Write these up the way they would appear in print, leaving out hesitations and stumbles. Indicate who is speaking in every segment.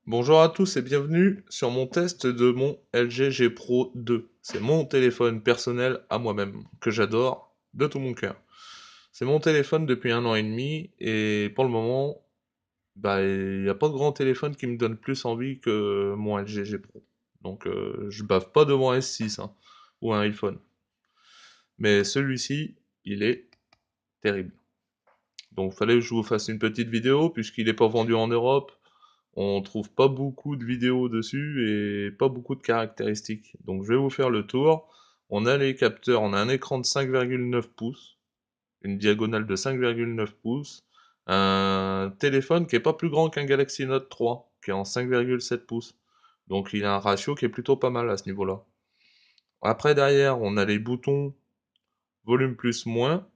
Speaker 1: Bonjour à tous et bienvenue sur mon test de mon LG G Pro 2. C'est mon téléphone personnel à moi-même, que j'adore de tout mon cœur. C'est mon téléphone depuis 1 an et demi et pour le moment, il n'y a pas de grand téléphone qui me donne plus envie que mon LG G Pro. Donc je bave pas de mon S6 hein, ou un iPhone. Mais celui-ci, il est terrible. Donc fallait que je vous fasse une petite vidéo puisqu'il n'est pas vendu en Europe. On trouve pas beaucoup de vidéos dessus et pas beaucoup de caractéristiques. Donc je vais vous faire le tour. On a les capteurs, on a un écran de 5,9 pouces, une diagonale de 5,9 pouces, un téléphone qui est pas plus grand qu'un Galaxy Note 3, qui est en 5,7 pouces. Donc il a un ratio qui est plutôt pas mal à ce niveau-là. Après derrière, on a les boutons volume plus moins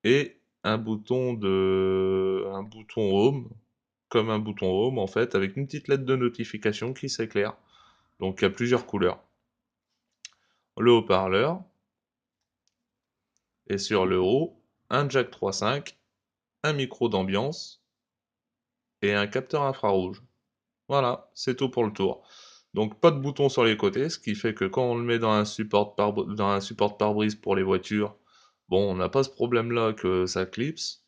Speaker 1: et un bouton home, comme un bouton home en fait, avec une petite lettre de notification qui s'éclaire. Donc il y a plusieurs couleurs. Le haut-parleur, et sur le haut, un jack 3.5, un micro d'ambiance et un capteur infrarouge. Voilà, c'est tout pour le tour. Donc pas de bouton sur les côtés, ce qui fait que quand on le met dans un support pare-brise pour les voitures, bon, on n'a pas ce problème-là que ça clipse,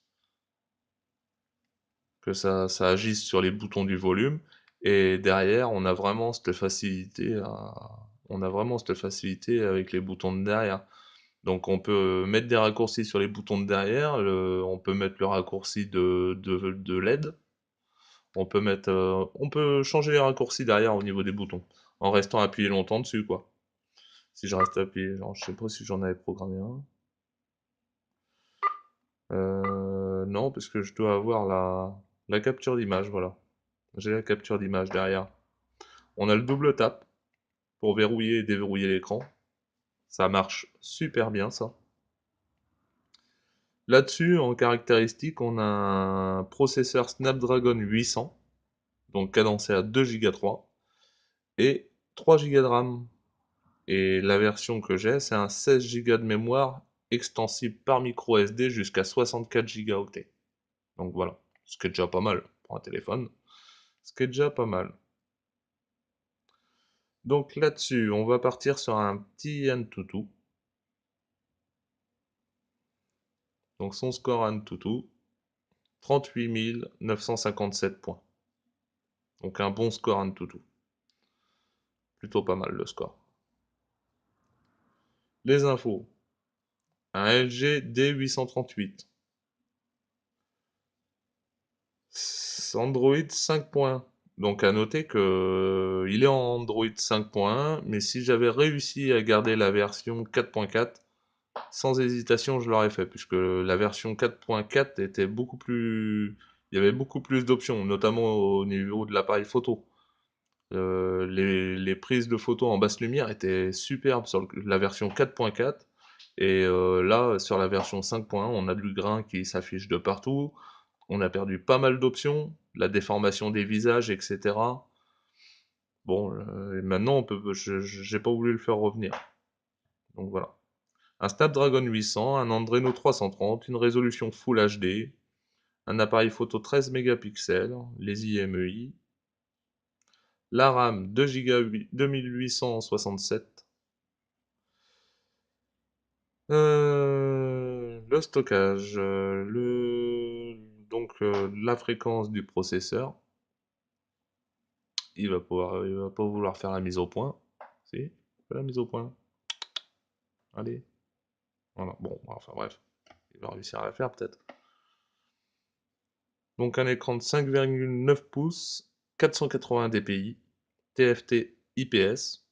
Speaker 1: que ça agisse sur les boutons du volume. Et derrière, on a vraiment cette facilité avec les boutons de derrière. Donc on peut mettre des raccourcis sur les boutons de derrière, on peut mettre le raccourci de LED, on peut changer les raccourcis derrière au niveau des boutons, en restant appuyé longtemps dessus quoi. Si je reste appuyé, genre, je sais pas si j'en avais programmé un. Non, parce que je dois avoir la capture d'image, voilà. J'ai la capture d'image derrière. On a le double tap pour verrouiller et déverrouiller l'écran. Ça marche super bien ça. Là-dessus, en caractéristique, on a un processeur Snapdragon 800, donc cadencé à 2 Go 3, et 3 Go de RAM. Et la version que j'ai, c'est un 16 Go de mémoire extensible par micro SD jusqu'à 64 Go. Donc voilà, ce qui est déjà pas mal pour un téléphone. Ce qui est déjà pas mal. Donc là-dessus, on va partir sur un petit Antutu. Donc son score Antutu, 38 957 points. Donc un bon score Antutu. Plutôt pas mal le score. Les infos. Un LG D838. Android 5.1. Donc à noter que il est en Android 5.1, mais si j'avais réussi à garder la version 4.4, sans hésitation je l'aurais fait, puisque la version 4.4 était beaucoup plus... Il y avait beaucoup plus d'options, notamment au niveau de l'appareil photo. Les prises de photos en basse lumière étaient superbes sur la version 4.4. Et là, sur la version 5.1, on a du grain qui s'affiche de partout. On a perdu pas mal d'options, la déformation des visages, etc. Bon, et maintenant, j'ai pas voulu le faire revenir. Donc voilà. Un Snapdragon 800, un Adreno 330, une résolution Full HD, un appareil photo 13 mégapixels, les IMEI, la RAM 2 Go 2867, le stockage, la fréquence du processeur. Il va pas vouloir faire la mise au point. Si, fais la mise au point. Allez. Voilà. Bon, enfin bref, il va réussir à la faire peut-être. Donc un écran de 5,9 pouces, 480 dpi, TFT IPS,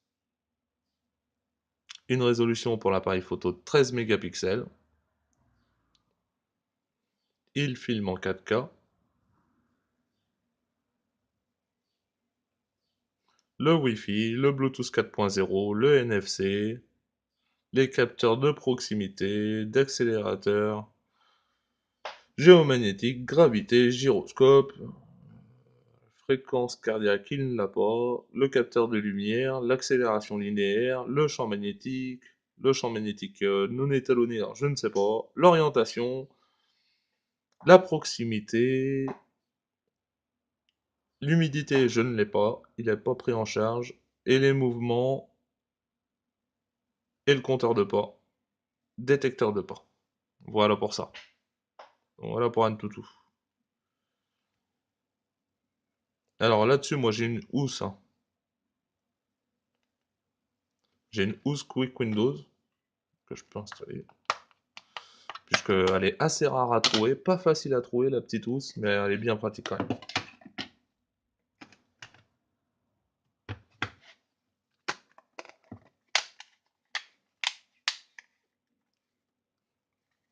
Speaker 1: une résolution pour l'appareil photo de 13 mégapixels. Il filme en 4K. Le Wi-Fi, le Bluetooth 4.0, le NFC, les capteurs de proximité, d'accélérateur, géomagnétique, gravité, gyroscope, fréquence cardiaque, il ne l'a pas, le capteur de lumière, l'accélération linéaire, le champ magnétique non étalonné, alors je ne sais pas, l'orientation, la proximité, L'humidité, je ne l'ai pas, il n'est pas pris en charge. Et les mouvements et le compteur de pas, détecteur de pas. Voilà pour ça. Voilà pour Antutu. Alors là-dessus, moi j'ai une housse, hein. J'ai une housse Quick Windows que je peux installer. Puisqu'elle est assez rare à trouver, pas facile à trouver la petite housse, mais elle est bien pratique quand même.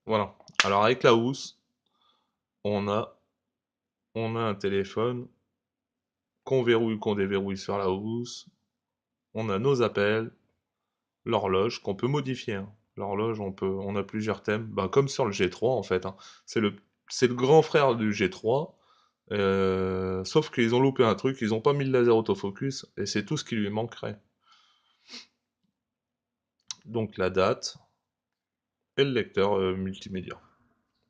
Speaker 1: Voilà. Alors avec la housse, on a, on a un téléphone qu'on verrouille, qu'on déverrouille sur la housse. On a nos appels, l'horloge qu'on peut modifier, hein. L'horloge, on a plusieurs thèmes, bah, comme sur le G3 en fait, hein. C'est le, c'est le grand frère du G3, sauf qu'ils ont loupé un truc, ils n'ont pas mis le laser autofocus, et c'est tout ce qui lui manquerait. Donc la date et le lecteur multimédia.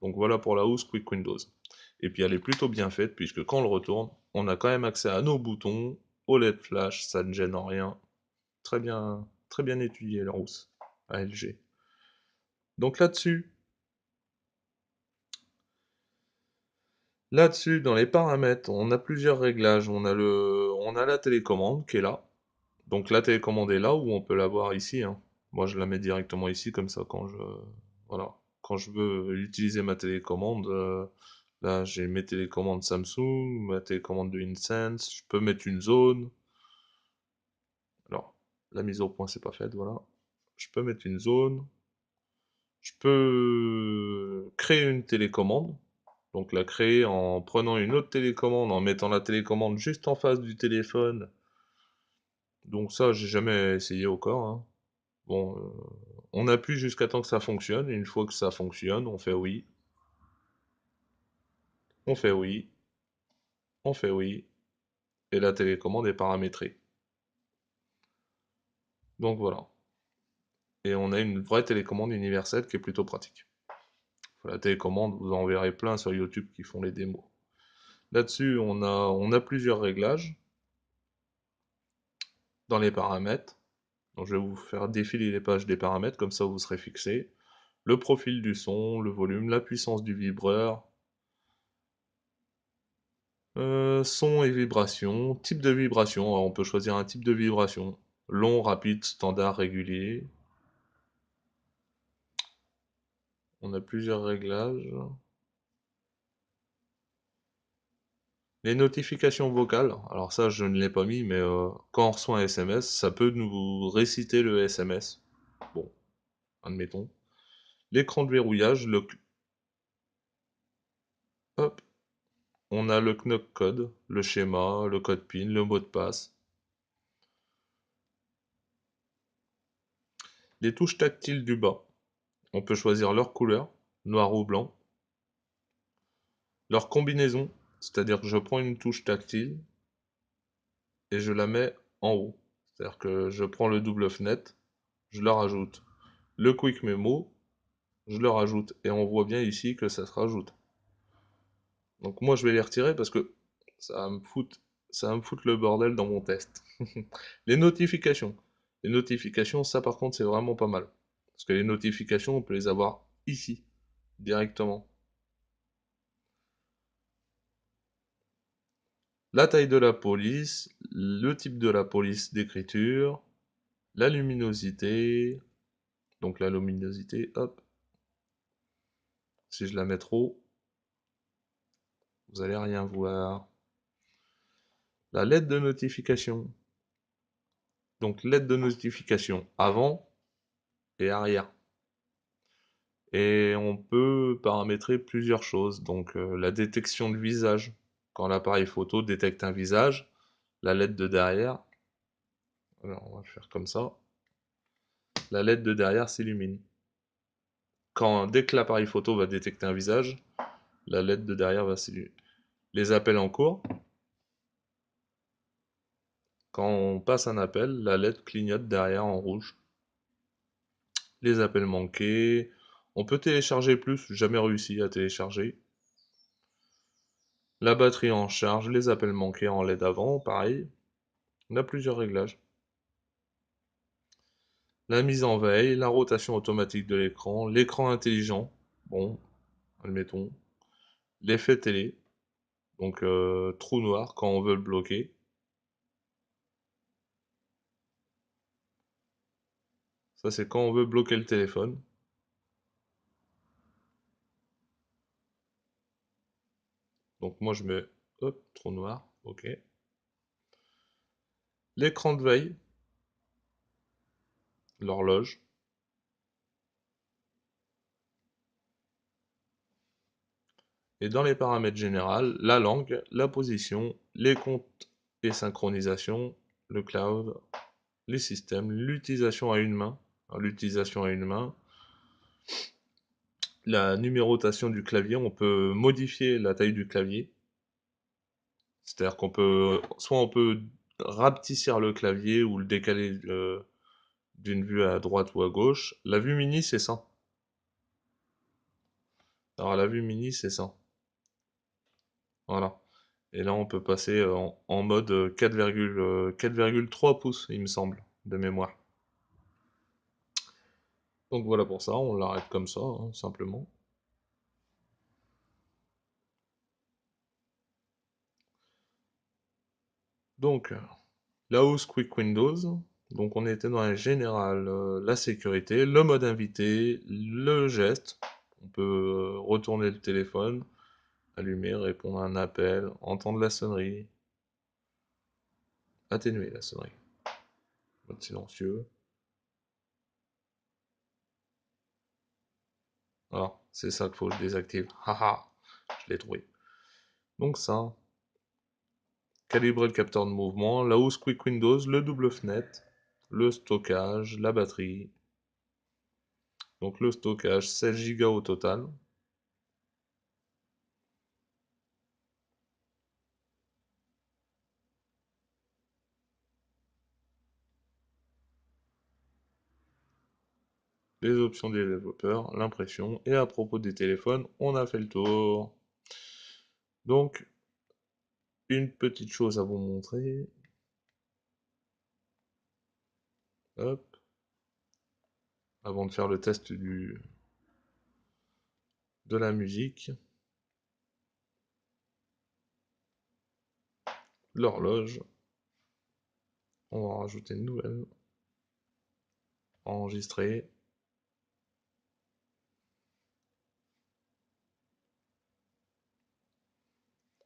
Speaker 1: Donc voilà pour la housse Quick Windows. Et puis elle est plutôt bien faite, puisque quand on le retourne, on a quand même accès à nos boutons, au LED flash, ça ne gêne en rien. Très bien étudié la housse à LG. Donc là-dessus, dans les paramètres, on a plusieurs réglages. On a la télécommande qui est là. Donc la télécommande est là où on peut la voir ici, hein. Moi, je la mets directement ici comme ça voilà, quand je veux utiliser ma télécommande. Là, j'ai mes télécommandes Samsung, ma télécommande de Hisense. Je peux mettre une zone. Alors, la mise au point, c'est pas faite, voilà. Je peux mettre une zone. Je peux créer une télécommande. Donc la créer en prenant une autre télécommande, en mettant la télécommande juste en face du téléphone. Donc ça, j'ai jamais essayé encore, hein. Bon, on appuie jusqu'à temps que ça fonctionne, et une fois que ça fonctionne, on fait oui, on fait oui, on fait oui, et la télécommande est paramétrée. Donc voilà. Et on a une vraie télécommande universelle qui est plutôt pratique. La télécommande, vous en verrez plein sur YouTube qui font les démos. Là-dessus, on a plusieurs réglages dans les paramètres. Donc je vais vous faire défiler les pages des paramètres, comme ça vous serez fixé. Le profil du son, le volume, la puissance du vibreur, son et vibration, type de vibration. Alors, on peut choisir un type de vibration. Long, rapide, standard, régulier. On a plusieurs réglages. Les notifications vocales, alors ça je ne l'ai pas mis, mais quand on reçoit un SMS, ça peut nous réciter le SMS. Bon, admettons. L'écran de verrouillage, hop, on a le knock code, le schéma, le code PIN, le mot de passe. Les touches tactiles du bas, on peut choisir leur couleur, noir ou blanc. Leur combinaison, c'est-à-dire que je prends une touche tactile et je la mets en haut. C'est-à-dire que je prends le double fenêtre, je le rajoute. Le quick memo, je le rajoute. Et on voit bien ici que ça se rajoute. Donc moi je vais les retirer parce que ça va me foutre, ça va me foutre le bordel dans mon test. Les notifications. Les notifications, ça par contre c'est vraiment pas mal. Parce que les notifications, on peut les avoir ici, directement. La taille de la police, le type de la police d'écriture, la luminosité, donc la luminosité, hop, si je la mets trop, vous allez rien voir. La lettre de notification, donc lettre de notification avant et arrière. Et on peut paramétrer plusieurs choses, donc la détection de visage. Quand l'appareil photo détecte un visage, la lettre de derrière, alors on va faire comme ça, la lettre de derrière s'illumine. Dès que l'appareil photo va détecter un visage, la lettre de derrière va s'illuminer. Les appels en cours, quand on passe un appel, la lettre clignote derrière en rouge. Les appels manqués, on peut télécharger plus, jamais réussi à télécharger. La batterie en charge, les appels manqués en LED avant, pareil. On a plusieurs réglages. La mise en veille, la rotation automatique de l'écran intelligent, bon, admettons. L'effet télé, donc trou noir quand on veut le bloquer. Ça c'est quand on veut bloquer le téléphone. Donc moi je mets, hop, trou noir, ok. L'écran de veille, l'horloge. Et dans les paramètres généraux, la langue, la position, les comptes et synchronisation, le cloud, les systèmes, l'utilisation à une main. Alors, l'utilisation à une main, la numérotation du clavier, on peut modifier la taille du clavier. C'est-à-dire qu'on peut, soit on peut rapetissir le clavier ou le décaler d'une vue à droite ou à gauche. La vue mini, c'est ça. Alors la vue mini, c'est ça. Voilà. Et là, on peut passer en mode 4,3 pouces, il me semble, de mémoire. Donc voilà pour ça, on l'arrête comme ça, hein, simplement. Donc, la housse Quick Windows. Donc on était dans la générale, la sécurité, le mode invité, le geste. On peut retourner le téléphone, allumer, répondre à un appel, entendre la sonnerie, atténuer la sonnerie. Mode silencieux. Voilà, c'est ça qu'il faut que je désactive. Haha, je l'ai trouvé. Donc ça, calibrer le capteur de mouvement, la housse Quick Windows, le double fenêtre, le stockage, la batterie. Donc le stockage, 16 Go au total. Les options des développeurs, l'impression, et à propos des téléphones, on a fait le tour. Donc, une petite chose à vous montrer. Hop, avant de faire le test de la musique. L'horloge. On va en rajouter une nouvelle. Enregistrer.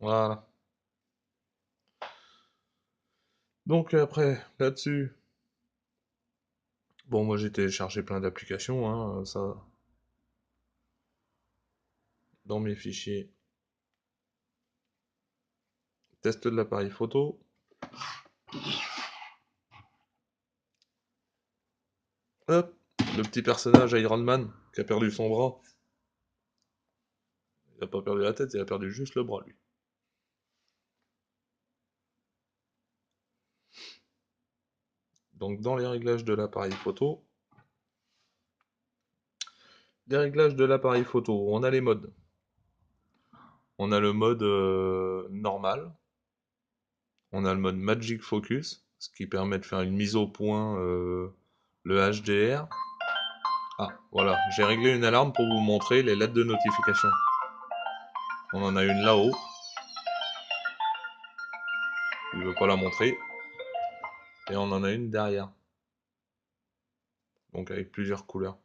Speaker 1: Voilà. Donc après, là-dessus, bon, moi j'ai téléchargé plein d'applications, hein, ça, dans mes fichiers. Test de l'appareil photo. Hop, le petit personnage Iron Man qui a perdu son bras. Il a pas perdu la tête, il a perdu juste le bras, lui. Donc dans les réglages de l'appareil photo, on a les modes. On a le mode normal, on a le mode Magic Focus, ce qui permet de faire une mise au point, le HDR. Ah, voilà, j'ai réglé une alarme pour vous montrer les lettres de notification. On en a une là-haut. Il veut pas la montrer. Et on en a une derrière. Donc avec plusieurs couleurs.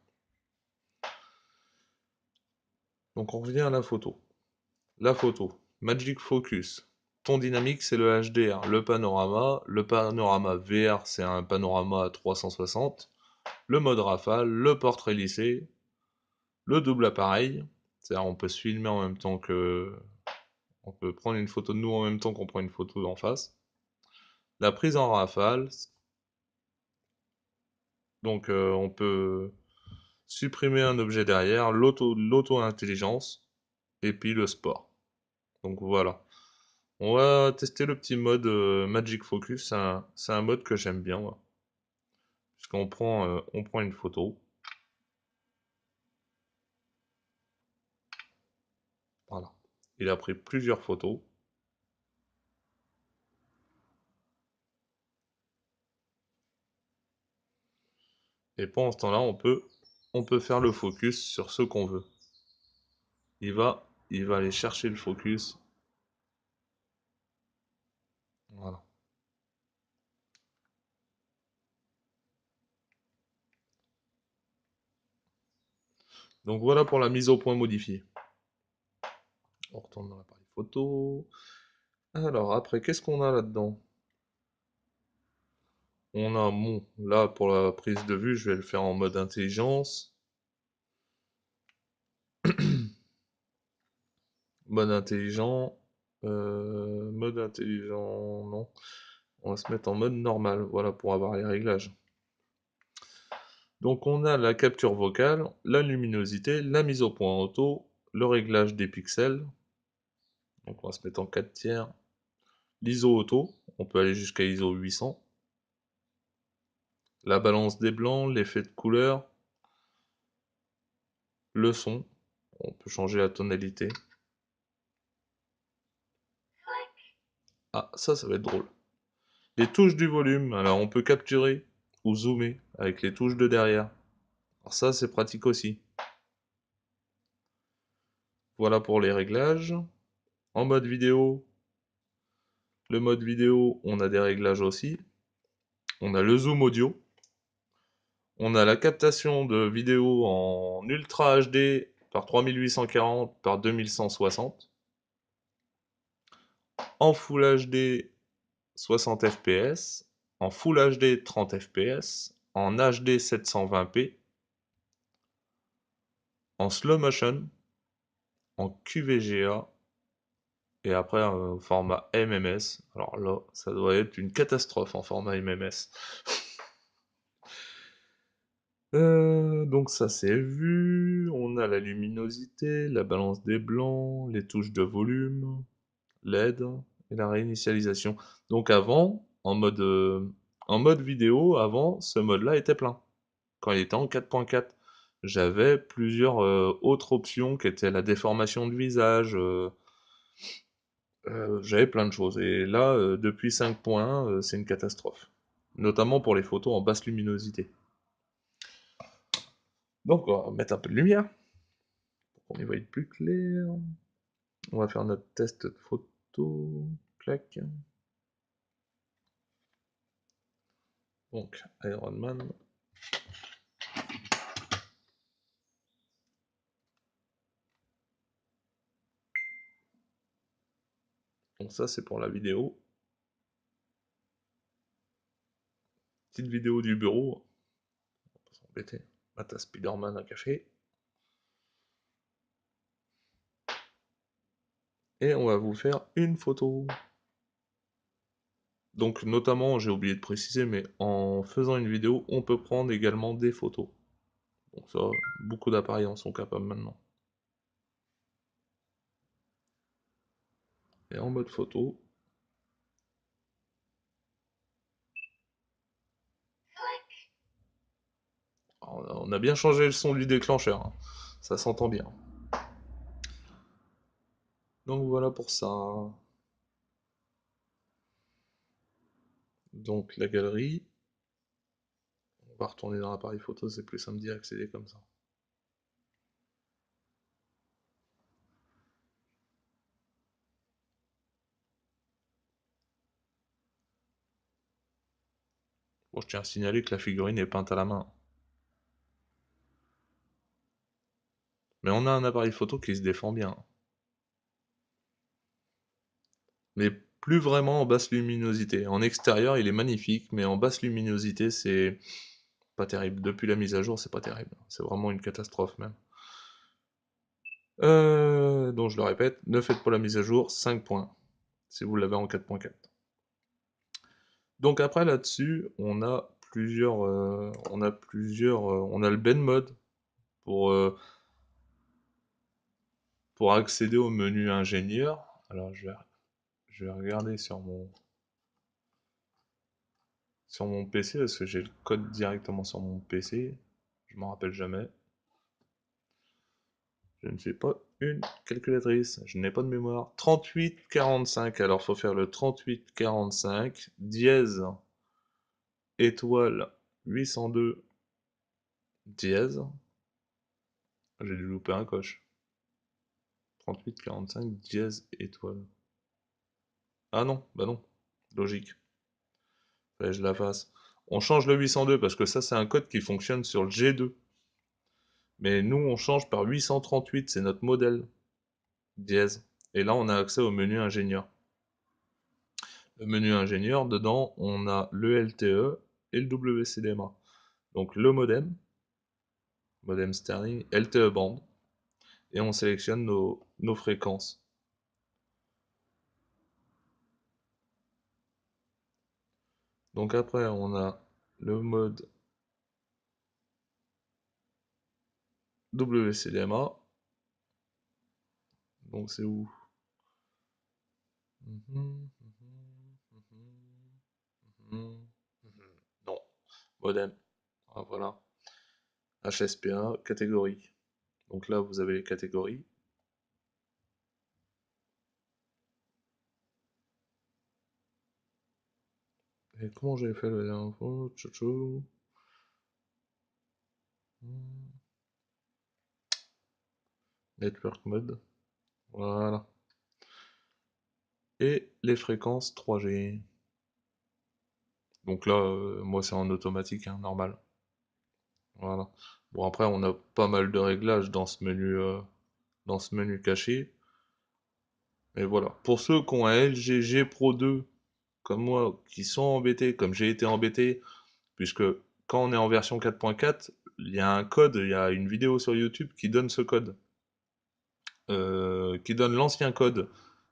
Speaker 1: Donc on revient à la photo. La photo. Magic Focus. Ton dynamique, c'est le HDR. Le panorama VR, c'est un panorama à 360. Le mode rafale, le portrait lissé, le double appareil. C'est-à-dire on peut se filmer en même temps que... On peut prendre une photo de nous en même temps qu'on prend une photo d'en face. La prise en rafale. Donc on peut supprimer un objet derrière, l'auto-intelligence, et puis le sport. Donc voilà. On va tester le petit mode Magic Focus, c'est un mode que j'aime bien, moi. Puisqu'on on prend une photo. Voilà. Il a pris plusieurs photos. Et pendant ce temps-là, on peut faire le focus sur ce qu'on veut. Il va aller chercher le focus. Voilà. Donc voilà pour la mise au point modifiée. On retourne dans l'appareil photo. Alors après, qu'est-ce qu'on a là-dedans? On a mon, là pour la prise de vue, je vais le faire en mode intelligence. Mode intelligent, non. On va se mettre en mode normal, voilà, pour avoir les réglages. Donc on a la capture vocale, la luminosité, la mise au point auto, le réglage des pixels. Donc on va se mettre en 4 tiers. L'ISO auto, on peut aller jusqu'à ISO 800. La balance des blancs, l'effet de couleur, le son, on peut changer la tonalité. Ah, ça va être drôle. Les touches du volume, alors on peut capturer ou zoomer avec les touches de derrière. Alors ça, c'est pratique aussi. Voilà pour les réglages. En mode vidéo, le mode vidéo, on a des réglages aussi. On a le zoom audio. On a la captation de vidéo en Ultra HD par 3840 par 2160. En Full HD 60 fps. En Full HD 30 fps. En HD 720p. En slow motion. En QVGA. Et après, format MMS. Alors là, ça doit être une catastrophe en format MMS. Donc ça c'est vu. On a la luminosité, la balance des blancs, les touches de volume, LED et la réinitialisation. Donc avant, en mode vidéo, avant, ce mode-là était plein. Quand il était en 4.4, j'avais plusieurs autres options qui étaient la déformation de visage. J'avais plein de choses. Et là, depuis 5.1, c'est une catastrophe. Notamment pour les photos en basse luminosité. Donc, on va mettre un peu de lumière pour qu'on y voie plus clair. On va faire notre test de photo. Clac. Donc, Iron Man. Donc, ça, c'est pour la vidéo. Petite vidéo du bureau. On va pas s'embêter. Mettre à Spider-Man à café. Et on va vous faire une photo. Donc, notamment, j'ai oublié de préciser, mais en faisant une vidéo, on peut prendre également des photos. Donc ça, beaucoup d'appareils en sont capables maintenant. Et en mode photo, on a bien changé le son du déclencheur, hein. Ça s'entend bien. Donc voilà pour ça. Donc la galerie, on va retourner dans l'appareil photo, c'est plus simple d'y accéder comme ça. Bon, je tiens à signaler que la figurine est peinte à la main. Mais on a un appareil photo qui se défend bien. Mais plus vraiment en basse luminosité. En extérieur, il est magnifique, mais en basse luminosité, c'est pas terrible. Depuis la mise à jour, c'est pas terrible. C'est vraiment une catastrophe même. Donc je le répète, ne faites pas la mise à jour, 5 points, si vous l'avez en 4.4. Donc après là-dessus, on a le Ben mode pour, euh, pour accéder au menu ingénieur. Alors je vais regarder sur mon PC parce que j'ai le code directement sur mon PC. Je m'en rappelle jamais. Je ne suis pas une calculatrice, je n'ai pas de mémoire. 3845, alors faut faire le 3845 dièse étoile 802 dièse. J'ai dû louper un coche. 38 45 dièse étoile. Ah non, bah non. Logique. Fallait que je la fasse. On change le 802 parce que ça c'est un code qui fonctionne sur le G2. Mais nous on change par 838, c'est notre modèle. Dièse. Et là on a accès au menu ingénieur. Le menu ingénieur, dedans on a le LTE et le WCDMA. Donc le modem Sterling, LTE band. Et on sélectionne nos fréquences. Donc après, on a le mode WCDMA. Donc c'est où? Non, modem. Ah, voilà. HSPA, catégorie. Donc là, vous avez les catégories. Et comment j'ai fait la dernière fois? Tchou-tchou. Network mode. Voilà. Et les fréquences 3G. Donc là, moi c'est en automatique, hein, normal. Voilà. Bon après, on a pas mal de réglages dans ce menu caché. Mais voilà. Pour ceux qui ont un LG G Pro 2, comme moi, qui sont embêtés, comme j'ai été embêté, puisque quand on est en version 4.4, il y a un code, il y a une vidéo sur YouTube qui donne ce code, qui donne l'ancien code.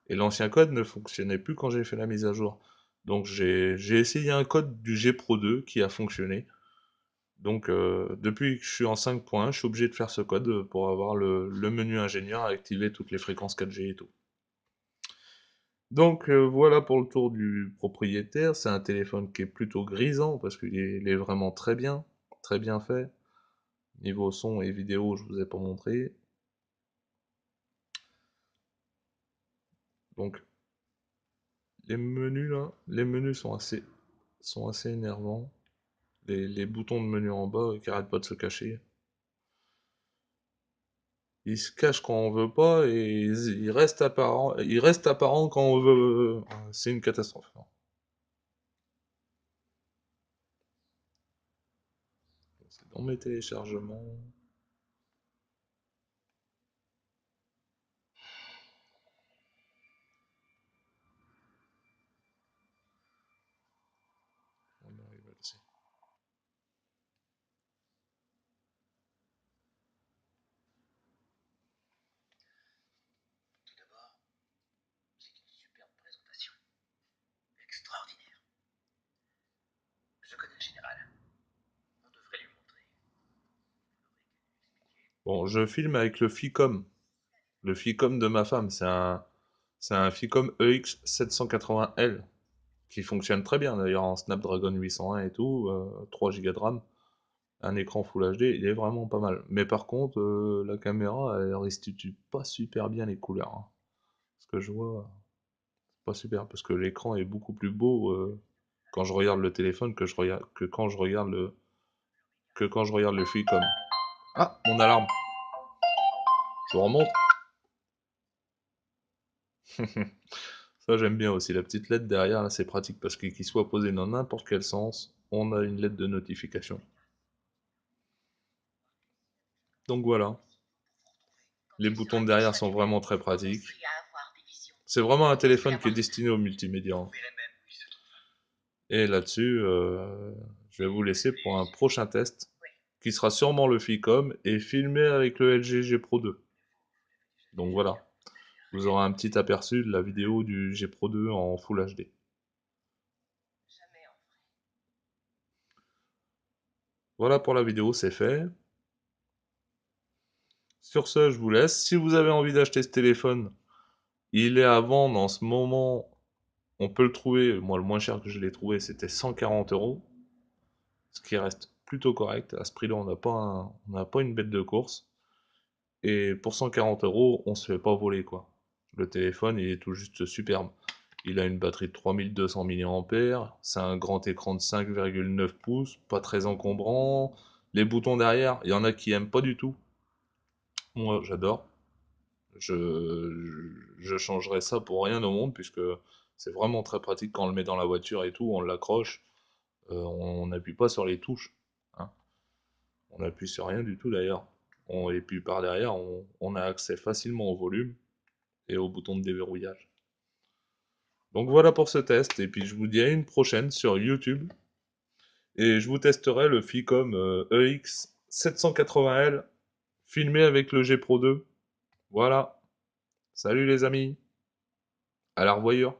Speaker 1: Et l'ancien code ne fonctionnait plus quand j'ai fait la mise à jour. Donc j'ai essayé un code du G Pro 2 qui a fonctionné. Donc depuis que je suis en 5.1, je suis obligé de faire ce code pour avoir le menu ingénieur à activer toutes les fréquences 4G et tout. Donc voilà pour le tour du propriétaire. C'est un téléphone qui est plutôt grisant parce qu'il est vraiment très bien fait. Niveau son et vidéo, je vous ai pas montré. Donc les menus là, les menus sont assez énervants. Les boutons de menu en bas qui arrêtent pas de se cacher. Ils se cachent quand on veut pas et ils restent apparents quand on veut. C'est une catastrophe. C'est dans mes téléchargements. On arrive à le-
Speaker 2: Tout d'abord, c'est une superbe présentation. Extraordinaire. Je connais le général. On devrait lui montrer.
Speaker 1: Bon, je filme avec le Ficom. Le Ficom de ma femme, c'est un Ficom EX 780L qui fonctionne très bien d'ailleurs en Snapdragon 801 et tout, 3 Go de RAM, un écran Full HD, il est vraiment pas mal. Mais par contre, la caméra, elle restitue pas super bien les couleurs, hein. Ce que je vois, c'est pas super parce que l'écran est beaucoup plus beau quand je regarde le téléphone que quand je regarde le Ficom. Ah, mon alarme. Je vous remonte. Ça, j'aime bien aussi. La petite lettre derrière, là, c'est pratique parce que qu'il soit posé dans n'importe quel sens, on a une lettre de notification. Donc voilà. Les boutons de derrière sont vraiment très pratiques. C'est vraiment un téléphone qui est destiné au multimédia, hein. Et là-dessus, je vais vous laisser pour un prochain test qui sera sûrement le Ficom et filmé avec le LG G Pro 2. Donc voilà. Vous aurez un petit aperçu de la vidéo du G Pro 2 en Full HD. Voilà pour la vidéo, c'est fait. Sur ce, je vous laisse. Si vous avez envie d'acheter ce téléphone, il est à vendre en ce moment. On peut le trouver. Moi, le moins cher que je l'ai trouvé, c'était 140 euros. Ce qui reste plutôt correct. À ce prix-là, on n'a pas une bête de course. Et pour 140 euros, on se fait pas voler, quoi. Le téléphone, il est tout juste superbe. Il a une batterie de 3200 mAh. C'est un grand écran de 5,9 pouces, pas très encombrant. Les boutons derrière, il y en a qui aiment pas du tout. Moi, j'adore. Je changerais ça pour rien au monde, puisque c'est vraiment très pratique quand on le met dans la voiture et tout, on l'accroche, on n'appuie pas sur les touches, hein. On n'appuie sur rien du tout d'ailleurs. Et puis par derrière, on a accès facilement au volume et au bouton de déverrouillage. Donc voilà pour ce test, et puis je vous dis à une prochaine sur YouTube, et je vous testerai le Ficom EX 780L filmé avec le G Pro 2. Voilà, salut les amis, à la revoyure.